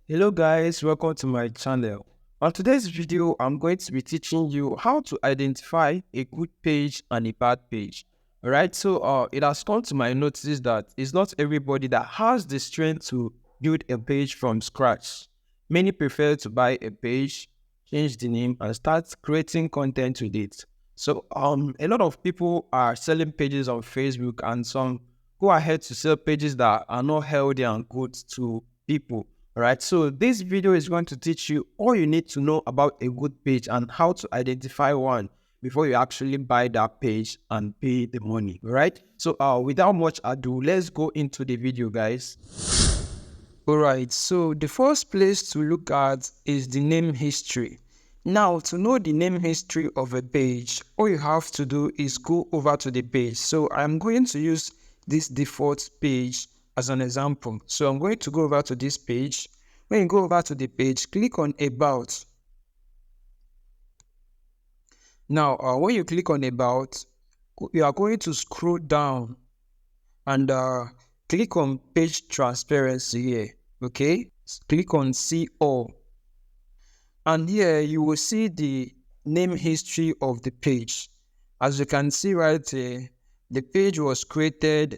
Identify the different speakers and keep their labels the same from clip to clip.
Speaker 1: Hello guys, welcome to my channel. On today's video, I'm going to be teaching you how to identify a good page and a bad page. Alright, so it has come to my notice that it's not everybody that has the strength to build a page from scratch. Many prefer to buy a page, change the name, and start creating content with it. So a lot of people are selling pages on Facebook, and some go ahead to sell pages that are not healthy and good to people. Alright, so this video is going to teach you all you need to know about a good page and how to identify one before you actually buy that page and pay the money. Alright, so without much ado, let's go into the video, guys. Alright, so the first place to look at is the name history. Now, to know the name history of a page, all you have to do is go over to the page. So I'm going to use this default page as an example. So I'm going to go over to this page. When you go over to the page, click on About. Now, when you click on About, you are going to scroll down and click on Page Transparency here. Okay, click on See All. And here you will see the name history of the page. As you can see right here, the page was created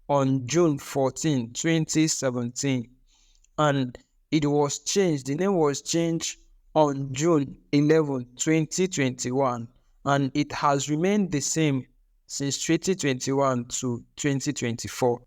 Speaker 1: on June 14, 2017, and it was changed. The name was changed on June 11, 2021, and it has remained the same since 2021 to 2024.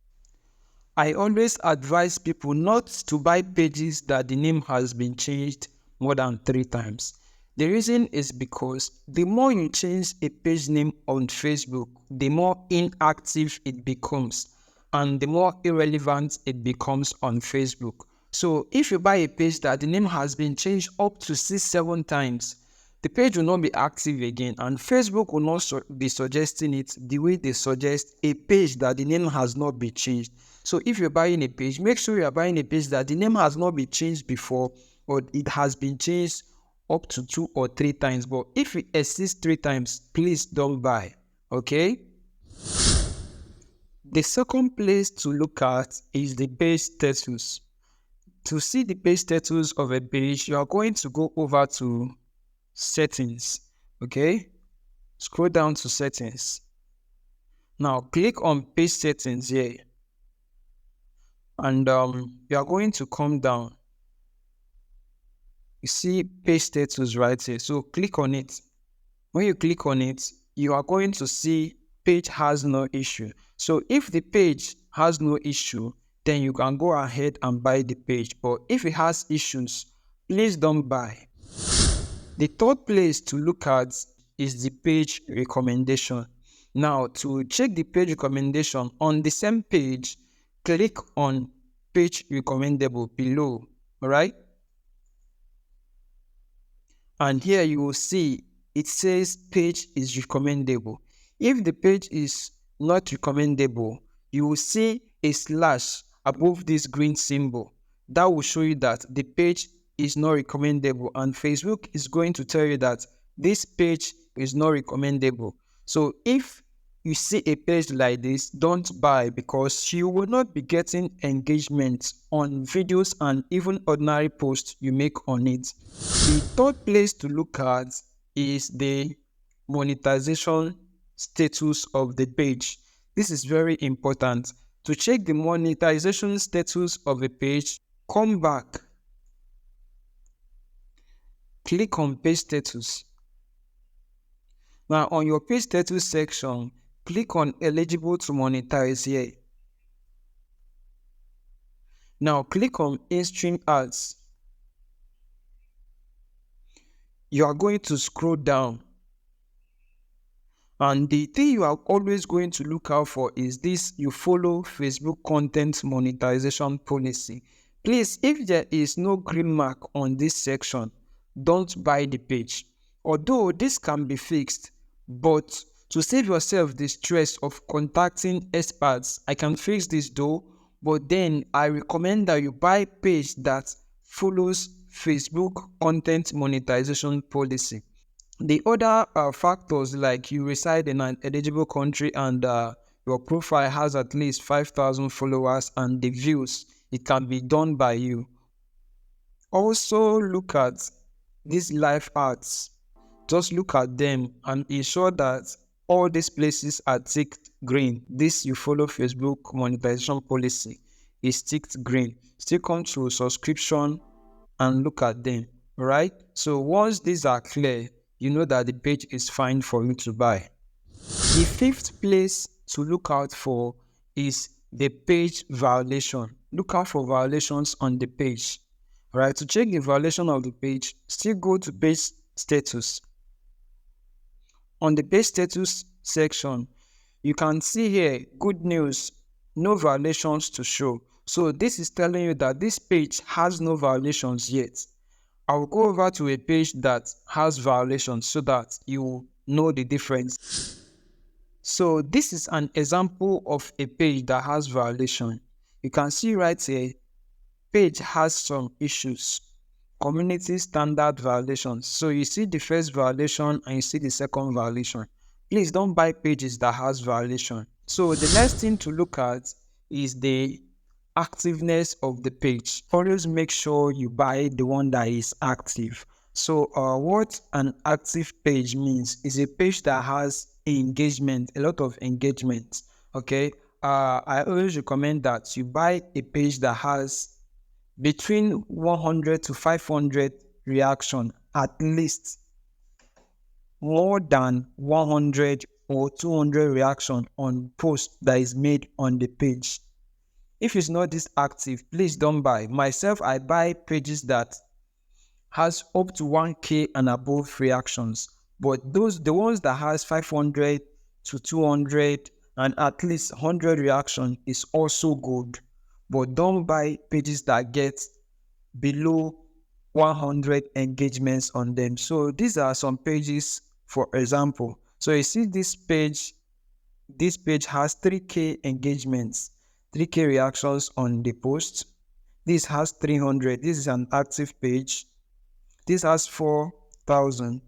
Speaker 1: I always advise people not to buy pages that the name has been changed more than 3 times. The reason is because the more you change a page name on Facebook, the more inactive it becomes and the more irrelevant it becomes on Facebook. So if you buy a page that the name has been changed up to 6-7 times, the page will not be active again, and Facebook will not be suggesting it the way they suggest a page that the name has not been changed. So if you're buying a page, make sure you are buying a page that the name has not been changed before, or it has been changed up to 2 or 3 times. But if it exceeds 3 times, please don't buy. Okay? The second place to look at is the page status. To see the page status of a page, you are going to go over to Settings. Okay? Scroll down to Settings. Now click on Page Settings here. And you are going to come down. You see Page Status right here. So click on it. When you click on it, you are going to see page has no issue. So if the page has no issue, then you can go ahead and buy the page. But if it has issues, please don't buy. The third place to look at is the page recommendation. Now, to check the page recommendation on the same page, click on Page Recommendable below. Alright? And here you will see it says page is recommendable. If the page is not recommendable, you will see a slash above this green symbol. That will show you that the page is not recommendable, and Facebook is going to tell you that this page is not recommendable. So if you see a page like this, don't buy, because you will not be getting engagement on videos and even ordinary posts you make on it. The third place to look at is the monetization status of the page. This is very important. To check the monetization status of a page, come back, click on Page Status. Now on your Page Status section, click on Eligible to Monetize here. Now click on In-Stream Ads. You are going to scroll down. And the thing you are always going to look out for is this: you follow Facebook content monetization policy. Please, if there is no green mark on this section, don't buy the page. Although this can be fixed, but to save yourself the stress of contacting experts, I can fix this though, but then I recommend that you buy a page that follows Facebook content monetization policy. The other factors, like you reside in an eligible country and your profile has at least 5,000 followers and the views, it can be done by you. Also look at these live ads. Just look at them and ensure that all these places are ticked green. This you follow Facebook monetization policy is ticked green. Still come to subscription and look at them. Alright? So once these are clear, you know that the page is fine for you to buy. The fifth place to look out for is the page violation. Look out for violations on the page. Alright, to check the violation of the page, still go to page status. On the page status section, you can see here, good news, no violations to show. So this is telling you that this page has no violations yet. I will go over to a page that has violations so that you know the difference. So this is an example of a page that has violation. You can see right here, page has some issues. Community standard violations. So you see the first violation and you see the second violation. Please don't buy pages that has violation. So the next thing to look at is the activeness of the page. Always make sure you buy the one that is active. So what an active page means is a page that has engagement, a lot of engagement. Okay. I always recommend that you buy a page that has between 100 to 500 reaction, at least. More than 100 or 200 reaction on post that is made on the page. If it's not this active, please don't buy. Myself, I buy pages that has up to 1k and above reactions, but the ones that has 500 to 200 and at least 100 reaction is also good. But don't buy pages that get below 100 engagements on them. So these are some pages, for example. So you see this page has 3k engagements, 3k reactions on the post. This has 300. This is an active page. This has 4,000.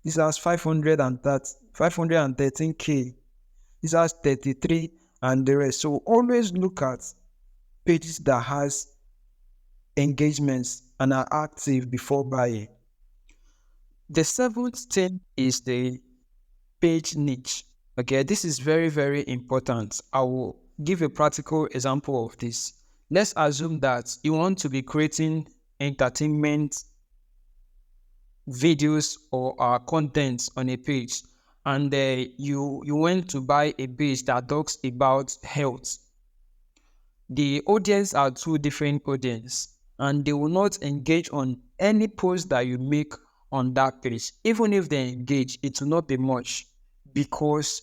Speaker 1: This has 513k. This has 33 and the rest. So always look at pages that has engagements and are active before buying. The seventh thing is the page niche. Okay, this is very, very important. I will give a practical example of this. Let's assume that you want to be creating entertainment videos or content on a page, and you went to buy a page that talks about health. The audience are two different audience, and they will not engage on any post that you make on that page. Even if they engage, it will not be much because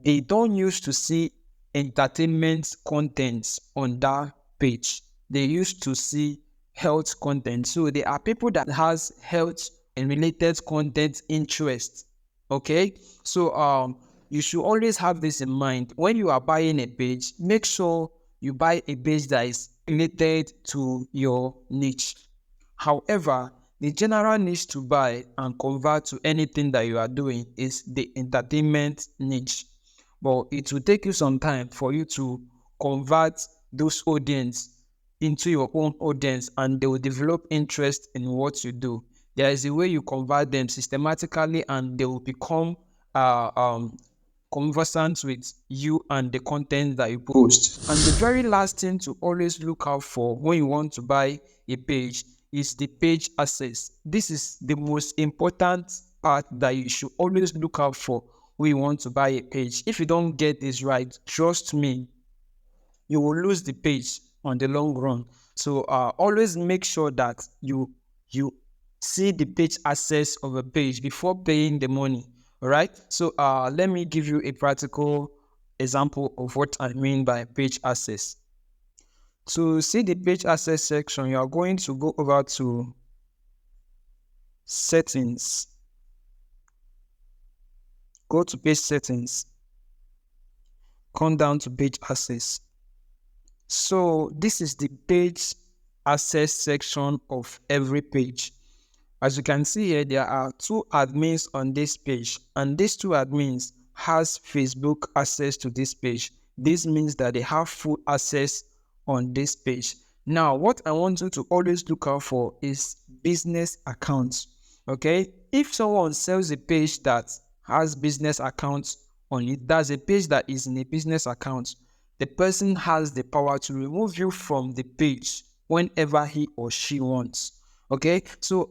Speaker 1: they don't used to see entertainment content on that page. They used to see health content. So there are people that has health and related content interest. Okay, so you should always have this in mind when you are buying a page. Make sure you buy a page that is related to your niche. However, the general niche to buy and convert to anything that you are doing is the entertainment niche. But it will take you some time for you to convert those audience into your own audience, and they will develop interest in what you do. There is a way you convert them systematically, and they will become conversant with you and the content that you post. And the very last thing to always look out for when you want to buy a page is the page access. This is the most important part that you should always look out for when you want to buy a page. If you don't get this right, trust me, you will lose the page on the long run. So always make sure that you see the page access of a page before paying the money. All right. So let me give you a practical example of what I mean by page access. To see the page access section, you are going to go over to settings. Go to page settings. Come down to page access. So this is the page access section of every page. As you can see here, there are two admins on this page, and these two admins has Facebook access to this page. This means that they have full access on this page. Now, what I want you to always look out for is business accounts. Okay, if someone sells a page that has business accounts on it, that's a page that is in a business account, the person has the power to remove you from the page whenever he or she wants. Okay, so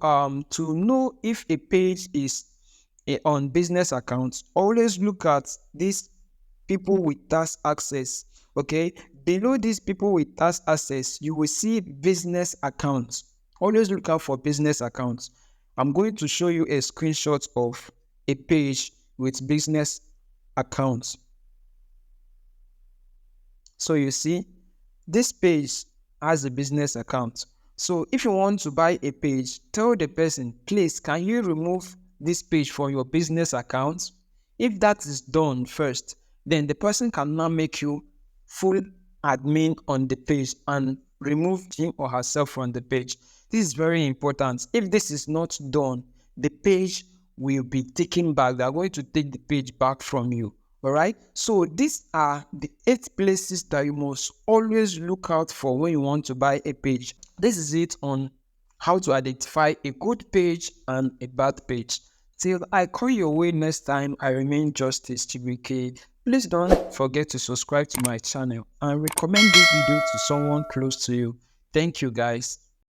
Speaker 1: to know if a page is on business accounts, always look at these people with task access. Okay, below these people with task access, you will see business accounts. Always look out for business accounts. I'm going to show you a screenshot of a page with business accounts. So you see, this page has a business account. So if you want to buy a page, tell the person, please, can you remove this page from your business account? If that is done first, then the person can now make you full admin on the page and remove him or herself from the page. This is very important. If this is not done, the page will be taken back. They are going to take the page back from you. All right. So these are the 8 places that you must always look out for when you want to buy a page. This is it on how to identify a good page and a bad page. Till I call your way next time, I remain Justice TBK. Please don't forget to subscribe to my channel and recommend this video to someone close to you. Thank you, guys.